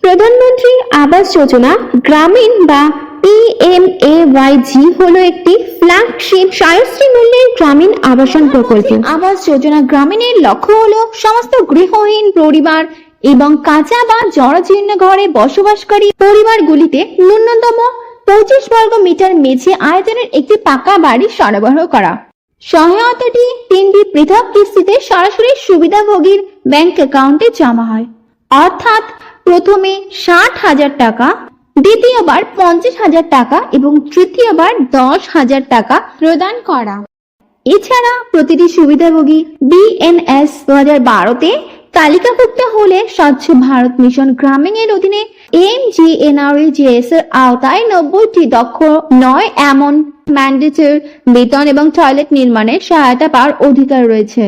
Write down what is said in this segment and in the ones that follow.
প্রধানমন্ত্রী আবাস যোজনা গ্রামীণ বা PMAYG হলো একটি ফ্ল্যাগশিপ সাশ্রয়ী মূল্যের গ্রামীণ আবাসন প্রকল্প। আবাস যোজনা গ্রামীণের লক্ষ্য হলো সমস্ত গৃহহীন পরিবার এবং কাঁচা বা জরাজীর্ণ ঘরে বসবাসকারী পরিবারগুলিতে ন্যূনতম 25 বর্গ মিটার মেঝে আয়তনের একটি পাকা বাড়ি সরবরাহ করা। সহায়তাটি 3টি পৃথক কিস্তিতে সরাসরি সুবিধাভোগীর ব্যাংক অ্যাকাউন্টে জমা হয়, অর্থাৎ প্রথমে 60,000 টাকা, দ্বিতীয়বার 50,000 টাকা এবং তৃতীয়বার 10,000 টাকা প্রদান করা। এছাড়া প্রতিটি সুবিধাভোগী BNS 2012-তে তালিকাভুক্ত হলে স্বচ্ছ ভারত মিশন গ্রামীণের অধীনে MGNREGS এর আওতায় 90টি দক্ষ নয় এমন ম্যান্ডেটরি বেতন এবং টয়লেট নির্মাণের সহায়তা পাওয়ার অধিকার রয়েছে।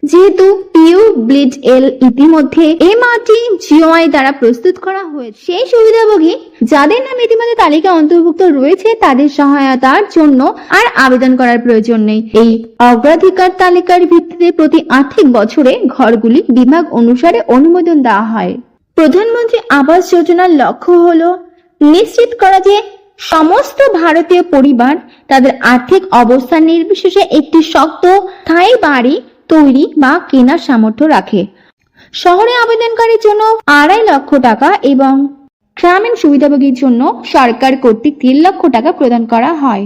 যেহেতু PUBLID-L ইতিমধ্যে MRTGOI দ্বারা প্রস্তুত করা হয়েছে, সেই সুবিধাভোগী যাদের নাম ইতিমধ্যে তালিকা অন্তর্ভুক্ত রয়েছে তাদের সহায়তার জন্য আর আবেদন করার প্রয়োজন নেই। এই অগ্রাধিকার তালিকার ভিত্তিতে প্রতি আর্থিক বছরে ঘরগুলি বিভাগ অনুসারে অনুমোদন দেওয়া হয়। প্রধানমন্ত্রী আবাস যোজনার লক্ষ্য হলো নিশ্চিত করা যে সমস্ত ভারতীয় পরিবার তাদের আর্থিক অবস্থান নির্বিশেষে একটি শক্ত স্থায়ী বাড়ি তৈরি বা কেনার সামর্থ্য রাখে। শহরে আবেদনকারীর জন্য 2.5 লক্ষ টাকা এবং গ্রামীণ সুবিধাভোগীর জন্য সরকার কর্তৃক 3 লক্ষ টাকা প্রদান করা হয়।